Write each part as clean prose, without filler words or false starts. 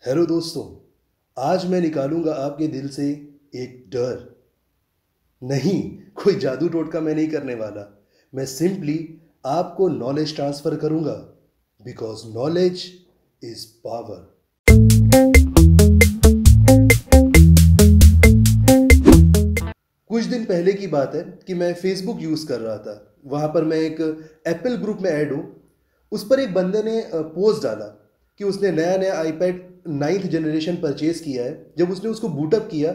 Hello दोस्तों। आज मैं निकालूंगा आपके दिल से एक डर। नहीं, कोई जादू टोटका मैं नहीं करने वाला। मैं सिंपली आपको नॉलेज ट्रांसफर करूंगा, बिकॉज नॉलेज इज पावर। कुछ दिन पहले की बात है कि मैं फेसबुक यूज़ कर रहा था। वहाँ पर मैं एक एप्पल ग्रुप में ऐड हूँ। उस पर एक बंदे ने पोस्ट डाला कि उसने नया नया आईपैड 9th जनरेशन परचेज़ किया है। जब उसने उसको बूटअप किया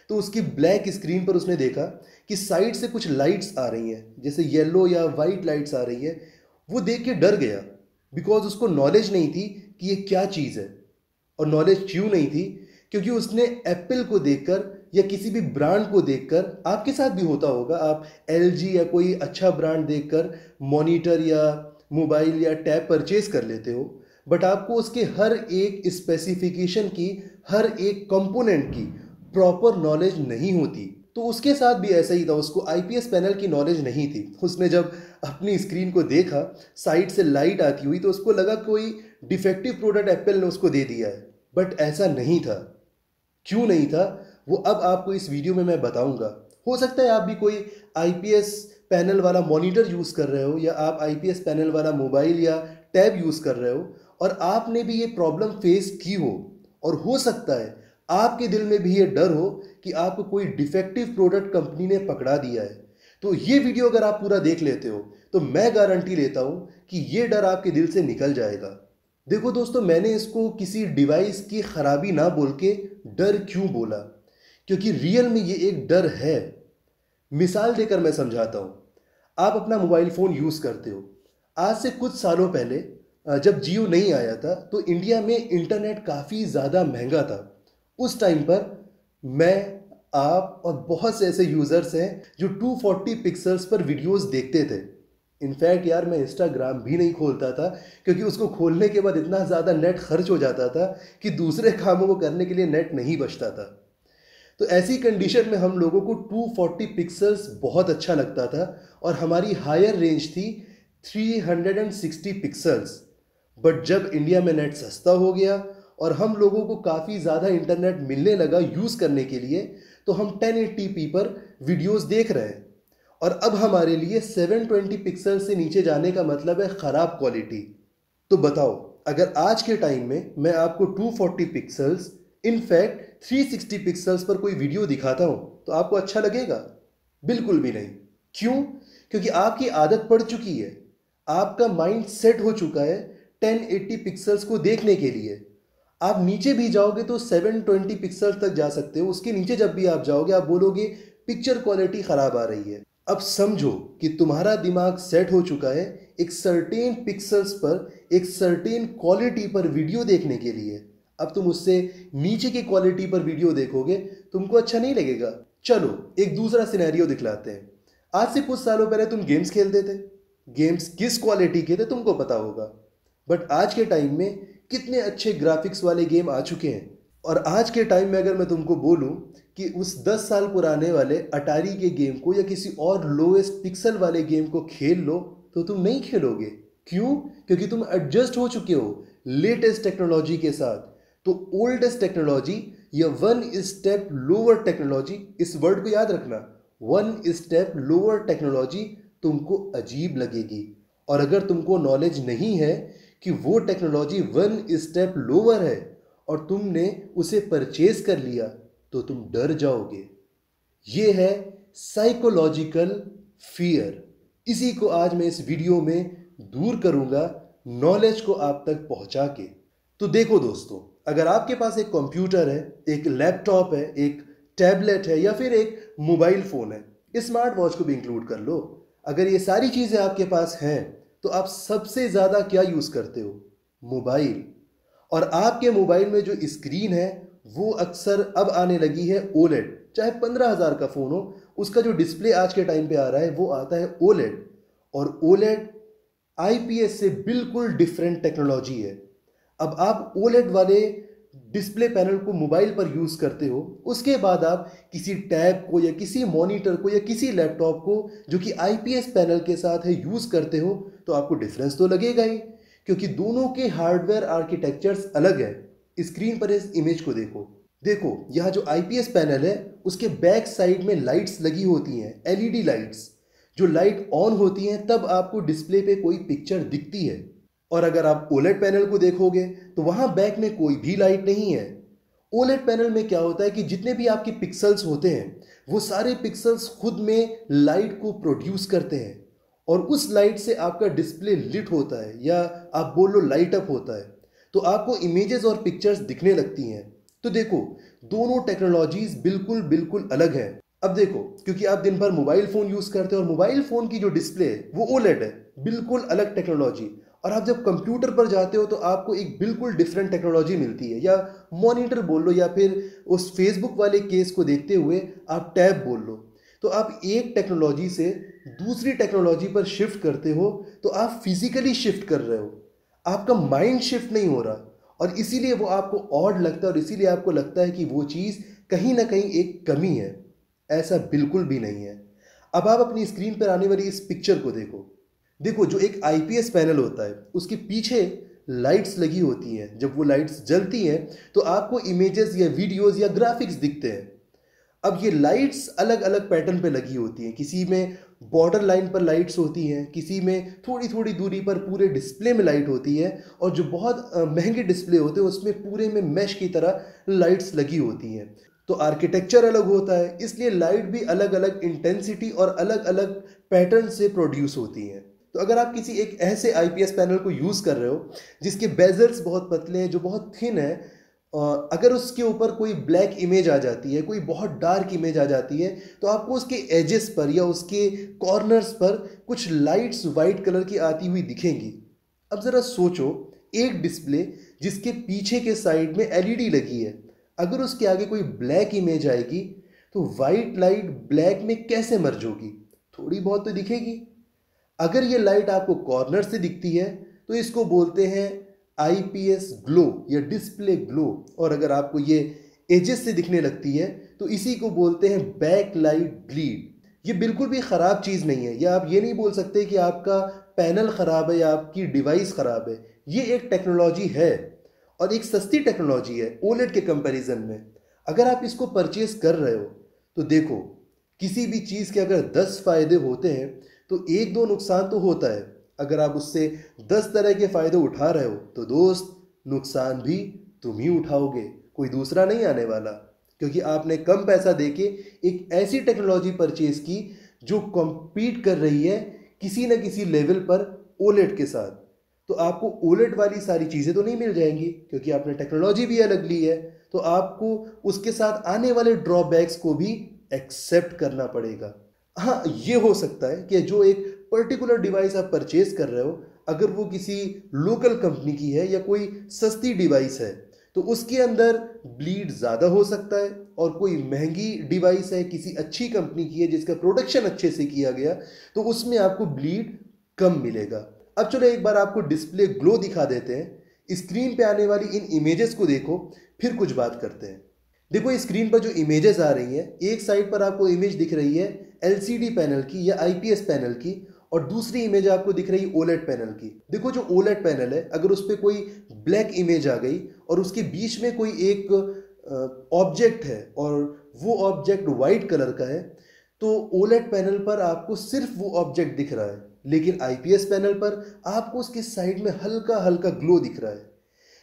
तो उसकी ब्लैक स्क्रीन पर उसने देखा कि साइड से कुछ लाइट्स आ रही हैं, जैसे येलो या वाइट लाइट्स आ रही है। वो देख के डर गया, बिकॉज उसको नॉलेज नहीं थी कि ये क्या चीज़ है। और नॉलेज क्यों नहीं थी? क्योंकि उसने एप्पल को देखकर या किसी भी ब्रांड को देखकर, आपके साथ भी होता होगा, आप एलजी या कोई अच्छा ब्रांड देखकर मॉनिटर या मोबाइल या टैब परचेज कर लेते हो, बट आपको उसके हर एक स्पेसिफिकेशन की, हर एक कंपोनेंट की प्रॉपर नॉलेज नहीं होती। तो उसके साथ भी ऐसा ही था, उसको आईपीएस पैनल की नॉलेज नहीं थी। उसने जब अपनी स्क्रीन को देखा, साइड से लाइट आती हुई, तो उसको लगा कोई डिफेक्टिव प्रोडक्ट एप्पल ने उसको दे दिया है। बट ऐसा नहीं था। क्यों नहीं था, वो अब आपको इस वीडियो में मैं बताऊंगा। हो सकता है आप भी कोई आईपीएस पैनल वाला मॉनिटर यूज़ कर रहे हो, या आप आईपीएस पैनल वाला मोबाइल या टैब यूज़ कर रहे हो और आपने भी ये प्रॉब्लम फेस की हो। और हो सकता है आपके दिल में भी ये डर हो कि आपको कोई डिफेक्टिव प्रोडक्ट कंपनी ने पकड़ा दिया है। तो ये वीडियो अगर आप पूरा देख लेते हो तो मैं गारंटी लेता हूँ कि ये डर आपके दिल से निकल जाएगा। देखो दोस्तों, मैंने इसको किसी डिवाइस की खराबी ना बोल के डर क्यों बोला, क्योंकि रियल में ये एक डर है। मिसाल देकर मैं समझाता हूँ। आप अपना मोबाइल फ़ोन यूज़ करते हो। आज से कुछ सालों पहले जब जियो नहीं आया था तो इंडिया में इंटरनेट काफ़ी ज़्यादा महंगा था। उस टाइम पर मैं, आप और बहुत से ऐसे यूज़र्स हैं जो 240 पिक्सल्स पर वीडियोस देखते थे। इनफैक्ट यार, मैं इंस्टाग्राम भी नहीं खोलता था, क्योंकि उसको खोलने के बाद इतना ज़्यादा नेट खर्च हो जाता था कि दूसरे कामों को करने के लिए नेट नहीं बचता था। तो ऐसी कंडीशन में हम लोगों को 240 पिक्सल्स बहुत अच्छा लगता था, और हमारी हायर रेंज थी 360 पिक्सल्स। बट जब इंडिया में नेट सस्ता हो गया और हम लोगों को काफ़ी ज़्यादा इंटरनेट मिलने लगा यूज़ करने के लिए, तो हम 1080p पर वीडियोस देख रहे हैं। और अब हमारे लिए 720 पिक्सल से नीचे जाने का मतलब है ख़राब क्वालिटी। तो बताओ, अगर आज के टाइम में मैं आपको 240 पिक्सल्स, इनफैक्ट 360 पिक्सल्स पर कोई वीडियो दिखाता हूं, तो आपको अच्छा लगेगा? बिल्कुल भी नहीं। क्यों? क्योंकि आपकी आदत पड़ चुकी है। आपका माइंड सेट हो चुका है 1080 पिक्सल्स को देखने के लिए। आप नीचे भी जाओगे तो 720 पिक्सल तक जा सकते हो। उसके नीचे जब भी आप जाओगे, आप बोलोगे पिक्चर क्वालिटी ख़राब आ रही है। अब समझो कि तुम्हारा दिमाग सेट हो चुका है एक सर्टेन पिक्सल्स पर, एक सर्टेन क्वालिटी पर वीडियो देखने के लिए। अब तुम उससे नीचे की क्वालिटी पर वीडियो देखोगे, तुमको अच्छा नहीं लगेगा। चलो एक दूसरा सिनेरियो दिखलाते हैं। आज से कुछ सालों पहले तुम गेम्स खेलते थे। गेम्स किस क्वालिटी के थे तुमको पता होगा, बट आज के टाइम में कितने अच्छे ग्राफिक्स वाले गेम आ चुके हैं। और आज के टाइम में अगर मैं तुमको बोलूं कि उस 10 साल पुराने वाले अटारी के गेम को या किसी और लोएस्ट पिक्सल वाले गेम को खेल लो, तो तुम नहीं खेलोगे। क्यों? क्योंकि तुम एडजस्ट हो चुके हो लेटेस्ट टेक्नोलॉजी के साथ। तो ओल्डेस्ट टेक्नोलॉजी या वन स्टेप लोअर टेक्नोलॉजी, इस वर्ड को याद रखना, वन स्टेप लोअर टेक्नोलॉजी तुमको अजीब लगेगी। और अगर तुमको नॉलेज नहीं है कि वो टेक्नोलॉजी वन स्टेप लोअर है और तुमने उसे परचेज कर लिया, तो तुम डर जाओगे। ये है साइकोलॉजिकल फियर। इसी को आज मैं इस वीडियो में दूर करूंगा, नॉलेज को आप तक पहुंचा के। तो देखो दोस्तों, अगर आपके पास एक कंप्यूटर है, एक लैपटॉप है, एक टैबलेट है, या फिर एक मोबाइल फ़ोन है, स्मार्ट वॉच को भी इंक्लूड कर लो। अगर ये सारी चीज़ें आपके पास हैं, तो आप सबसे ज़्यादा क्या यूज़ करते हो? मोबाइल। और आपके मोबाइल में जो स्क्रीन है वो अक्सर अब आने लगी है ओलेड। चाहे 15,000 का फ़ोन हो, उसका जो डिस्प्ले आज के टाइम पे आ रहा है वो आता है ओलेड। और ओलेड आईपीएस से बिल्कुल डिफरेंट टेक्नोलॉजी है। अब आप ओलेड वाले डिस्प्ले पैनल को मोबाइल पर यूज़ करते हो, उसके बाद आप किसी टैब को या किसी मॉनिटर को या किसी लैपटॉप को जो कि आईपीएस पैनल के साथ है यूज़ करते हो, तो आपको डिफरेंस तो लगेगा ही, क्योंकि दोनों के हार्डवेयर आर्किटेक्चर्स अलग है। स्क्रीन पर इस इमेज को देखो। देखो यहाँ जो आईपीएस पैनल है उसके बैक साइड में लाइट्स लगी होती हैं, एलईडी लाइट्स। जो लाइट ऑन होती हैं तब आपको डिस्प्ले पे कोई पिक्चर दिखती है। और अगर आप ओलेड पैनल को देखोगे तो वहाँ बैक में कोई भी लाइट नहीं है। ओलेड पैनल में क्या होता है कि जितने भी आपके पिक्सल्स होते हैं वो सारे पिक्सल्स खुद में लाइट को प्रोड्यूस करते हैं और उस लाइट से आपका डिस्प्ले लिट होता है या आप बोल लो लाइट अप होता है, तो आपको इमेजेस और पिक्चर्स दिखने लगती हैं। तो देखो दोनों टेक्नोलॉजीज बिल्कुल बिल्कुल अलग हैं। अब देखो क्योंकि आप दिन भर मोबाइल फ़ोन यूज़ करते हो और मोबाइल फ़ोन की जो डिस्प्ले है वो ओलेड है, बिल्कुल अलग टेक्नोलॉजी। और आप जब कंप्यूटर पर जाते हो तो आपको एक बिल्कुल डिफरेंट टेक्नोलॉजी मिलती है, या मॉनिटर बोल लो या फिर उस फेसबुक वाले केस को देखते हुए आप टैब बोल लो। तो आप एक टेक्नोलॉजी से दूसरी टेक्नोलॉजी पर शिफ्ट करते हो तो आप फिजिकली शिफ्ट कर रहे हो, आपका माइंड शिफ्ट नहीं हो रहा। और इसीलिए वो आपको ऑड लगता है और इसीलिए आपको लगता है कि वो चीज़ कहीं ना कहीं एक कमी है। ऐसा बिल्कुल भी नहीं है। अब आप अपनी स्क्रीन पर आने वाली इस पिक्चर को देखो। देखो जो एक आईपीएस पैनल होता है उसके पीछे लाइट्स लगी होती हैं। जब वो लाइट्स जलती हैं तो आपको इमेजेस या वीडियोस या ग्राफिक्स दिखते हैं। अब ये लाइट्स अलग अलग पैटर्न पे लगी होती हैं। किसी में बॉर्डर लाइन पर लाइट्स होती हैं, किसी में थोड़ी थोड़ी दूरी पर पूरे डिस्प्ले में लाइट होती है, और जो बहुत महंगे डिस्प्ले होते हैं उसमें पूरे में मैश की तरह लाइट्स लगी होती हैं। तो आर्किटेक्चर अलग होता है, इसलिए लाइट भी अलग अलग इंटेंसिटी और अलग अलग पैटर्न से प्रोड्यूस होती हैं। तो अगर आप किसी एक ऐसे आईपीएस पैनल को यूज़ कर रहे हो जिसके बेजल्स बहुत पतले हैं, जो बहुत थिन है, अगर उसके ऊपर कोई ब्लैक इमेज आ जाती है, कोई बहुत डार्क इमेज आ जाती है, तो आपको उसके एजेस पर या उसके कॉर्नर्स पर कुछ लाइट्स वाइट कलर की आती हुई दिखेंगी। अब ज़रा सोचो, एक डिस्प्ले जिसके पीछे के साइड में एलईडी लगी है, अगर उसके आगे कोई ब्लैक इमेज आएगी तो वाइट लाइट ब्लैक में कैसे मर्ज होगी? थोड़ी बहुत तो दिखेगी। अगर ये लाइट आपको कॉर्नर से दिखती है तो इसको बोलते हैं आईपीएस ग्लो या डिस्प्ले ग्लो, और अगर आपको ये एजेस से दिखने लगती है तो इसी को बोलते हैं बैक लाइट ब्लीड। ये बिल्कुल भी ख़राब चीज़ नहीं है, या आप ये नहीं बोल सकते कि आपका पैनल ख़राब है या आपकी डिवाइस ख़राब है। ये एक टेक्नोलॉजी है और एक सस्ती टेक्नोलॉजी है ओलेड के कंपैरिजन में। अगर आप इसको परचेज कर रहे हो तो देखो, किसी भी चीज़ के अगर 10 फ़ायदे होते हैं तो एक दो नुकसान तो होता है। अगर आप उससे 10 तरह के फ़ायदे उठा रहे हो तो दोस्त, नुकसान भी तुम ही उठाओगे, कोई दूसरा नहीं आने वाला। क्योंकि आपने कम पैसा देके एक ऐसी टेक्नोलॉजी परचेज की जो कॉम्पीट कर रही है किसी न किसी लेवल पर ओलेड के साथ। तो आपको ओलेड वाली सारी चीज़ें तो नहीं मिल जाएंगी क्योंकि आपने टेक्नोलॉजी भी अलग ली है, तो आपको उसके साथ आने वाले ड्रॉबैक्स को भी एक्सेप्ट करना पड़ेगा। हाँ, ये हो सकता है कि जो एक पर्टिकुलर डिवाइस आप परचेज कर रहे हो, अगर वो किसी लोकल कंपनी की है या कोई सस्ती डिवाइस है तो उसके अंदर ब्लीड ज़्यादा हो सकता है, और कोई महंगी डिवाइस है किसी अच्छी कंपनी की है जिसका प्रोडक्शन अच्छे से किया गया तो उसमें आपको ब्लीड कम मिलेगा। अब चलो एक बार आपको डिस्प्ले ग्लो दिखा देते हैं। स्क्रीन पे आने वाली इन इमेजेस को देखो, फिर कुछ बात करते हैं। देखो स्क्रीन पर जो इमेजेस आ रही हैं, एक साइड पर आपको इमेज दिख रही है एलसीडी पैनल की या आईपीएस पैनल की, और दूसरी इमेज आपको दिख रही है ओलेड पैनल की। देखो जो ओलेड पैनल है, अगर उस पर कोई ब्लैक इमेज आ गई और उसके बीच में कोई एक ऑब्जेक्ट है और वो ऑब्जेक्ट वाइट कलर का है, तो ओलेड पैनल पर आपको सिर्फ वो ऑब्जेक्ट दिख रहा है, लेकिन आईपीएस पैनल पर आपको उसके साइड में हल्का हल्का ग्लो दिख रहा है।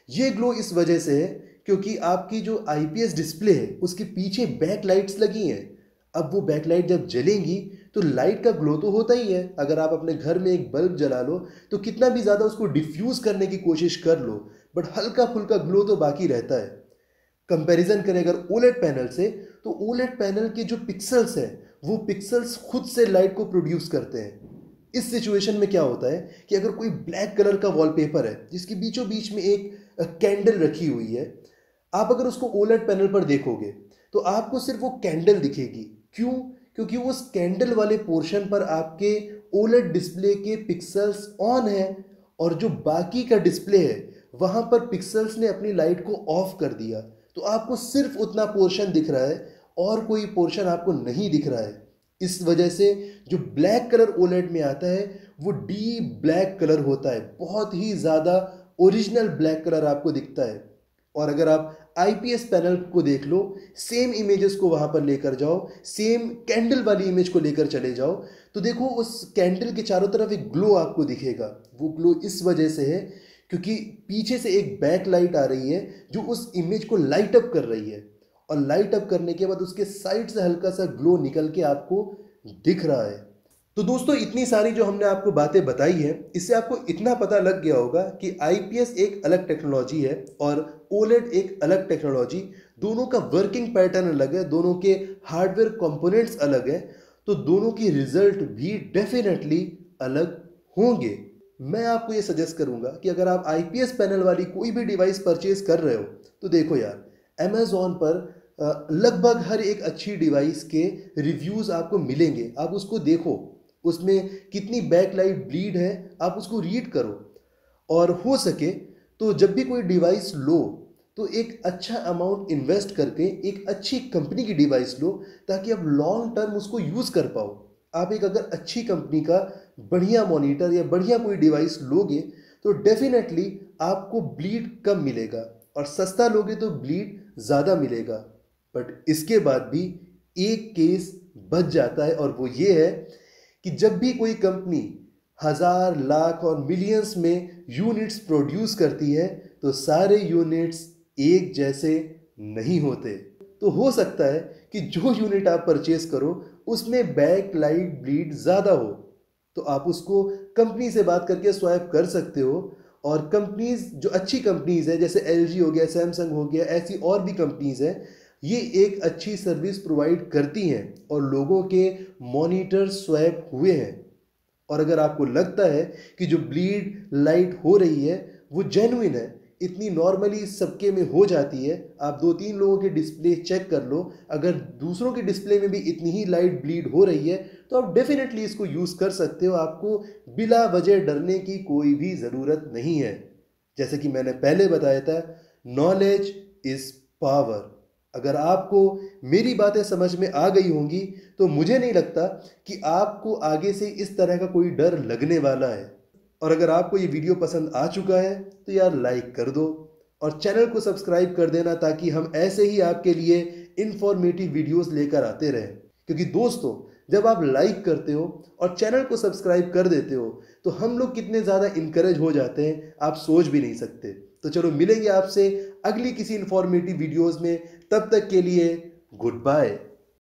ये ग्लो इस वजह से है क्योंकि आपकी जो आईपीएस डिस्प्ले है उसके पीछे बैक लाइट्स लगी हैं। अब वो बैकलाइट जब जलेंगी तो लाइट का ग्लो तो होता ही है। अगर आप अपने घर में एक बल्ब जला लो तो कितना भी ज़्यादा उसको डिफ्यूज करने की कोशिश कर लो, बट हल्का फुल्का ग्लो तो बाकी रहता है। कंपैरिजन करें अगर ओलेड पैनल से, तो ओलेड पैनल के जो पिक्सल्स हैं वो पिक्सल्स खुद से लाइट को प्रोड्यूस करते हैं। इस सिचुएशन में क्या होता है कि अगर कोई ब्लैक कलर का वॉलपेपर है जिसके बीचों बीच में एक कैंडल रखी हुई है, आप अगर उसको ओलेड पैनल पर देखोगे तो आपको सिर्फ वो कैंडल दिखेगी। क्यों? क्योंकि उस कैंडल वाले पोर्शन पर आपके ओलेड डिस्प्ले के पिक्सल्स ऑन है, और जो बाकी का डिस्प्ले है वहाँ पर पिक्सल्स ने अपनी लाइट को ऑफ कर दिया, तो आपको सिर्फ उतना पोर्शन दिख रहा है और कोई पोर्शन आपको नहीं दिख रहा है। इस वजह से जो ब्लैक कलर ओलेड में आता है वो डीप ब्लैक कलर होता है, बहुत ही ज़्यादा ओरिजिनल ब्लैक कलर आपको दिखता है। और अगर आप आईपीएस पैनल को देख लो, सेम इमेजेस को वहां पर लेकर जाओ, सेम कैंडल वाली इमेज को लेकर चले जाओ, तो देखो उस कैंडल के चारों तरफ एक ग्लो आपको दिखेगा। वो ग्लो इस वजह से है क्योंकि पीछे से एक बैक लाइट आ रही है जो उस इमेज को लाइट अप कर रही है, और लाइट अप करने के बाद उसके साइड से हल्का सा ग्लो निकल के आपको दिख रहा है। तो दोस्तों, इतनी सारी जो हमने आपको बातें बताई है, इससे आपको इतना पता लग गया होगा कि आईपीएस एक अलग टेक्नोलॉजी है और ओलेड एक अलग टेक्नोलॉजी। दोनों का वर्किंग पैटर्न अलग है, दोनों के हार्डवेयर कंपोनेंट्स अलग है, तो दोनों की रिजल्ट भी डेफिनेटली अलग होंगे। मैं आपको ये सजेस्ट करूंगा कि अगर आप आईपीएस पैनल वाली कोई भी डिवाइस परचेज कर रहे हो, तो देखो यार, अमेजोन पर लगभग हर एक अच्छी डिवाइस के रिव्यूज़ आपको मिलेंगे। आप उसको देखो, उसमें कितनी बैकलाइट ब्लीड है आप उसको रीड करो, और हो सके तो जब भी कोई डिवाइस लो तो एक अच्छा अमाउंट इन्वेस्ट करके एक अच्छी कंपनी की डिवाइस लो, ताकि आप लॉन्ग टर्म उसको यूज़ कर पाओ। आप एक अगर अच्छी कंपनी का बढ़िया मॉनिटर या बढ़िया कोई डिवाइस लोगे तो डेफिनेटली आपको ब्लीड कम मिलेगा, और सस्ता लोगे तो ब्लीड ज़्यादा मिलेगा। बट इसके बाद भी एक केस बच जाता है, और वो ये है कि जब भी कोई कंपनी हजार, लाख और मिलियंस में यूनिट्स प्रोड्यूस करती है, तो सारे यूनिट्स एक जैसे नहीं होते। तो हो सकता है कि जो यूनिट आप परचेज करो उसमें बैक लाइट ब्लीड ज़्यादा हो, तो आप उसको कंपनी से बात करके स्वैप कर सकते हो। और कंपनीज जो अच्छी कंपनीज है, जैसे एलजी हो गया, सैमसंग हो गया, ऐसी और भी कंपनीज हैं, ये एक अच्छी सर्विस प्रोवाइड करती हैं और लोगों के मॉनिटर स्वैप हुए हैं। और अगर आपको लगता है कि जो ब्लीड लाइट हो रही है वो जेन्युइन है, इतनी नॉर्मली सबके में हो जाती है, आप 2-3 लोगों के डिस्प्ले चेक कर लो, अगर दूसरों के डिस्प्ले में भी इतनी ही लाइट ब्लीड हो रही है, तो आप डेफिनेटली इसको यूज़ कर सकते हो। आपको बिला वजह डरने की कोई भी ज़रूरत नहीं है। जैसे कि मैंने पहले बताया था, नॉलेज इज़ पावर। अगर आपको मेरी बातें समझ में आ गई होंगी तो मुझे नहीं लगता कि आपको आगे से इस तरह का कोई डर लगने वाला है। और अगर आपको ये वीडियो पसंद आ चुका है तो यार लाइक कर दो और चैनल को सब्सक्राइब कर देना, ताकि हम ऐसे ही आपके लिए इंफॉर्मेटिव वीडियोस लेकर आते रहें। क्योंकि दोस्तों, जब आप लाइक करते हो और चैनल को सब्सक्राइब कर देते हो तो हम लोग कितने ज़्यादा इनकरेज हो जाते हैं, आप सोच भी नहीं सकते। तो चलो, मिलेंगे आपसे अगली किसी इंफॉर्मेटिव वीडियोस में। तब तक के लिए गुड बाय।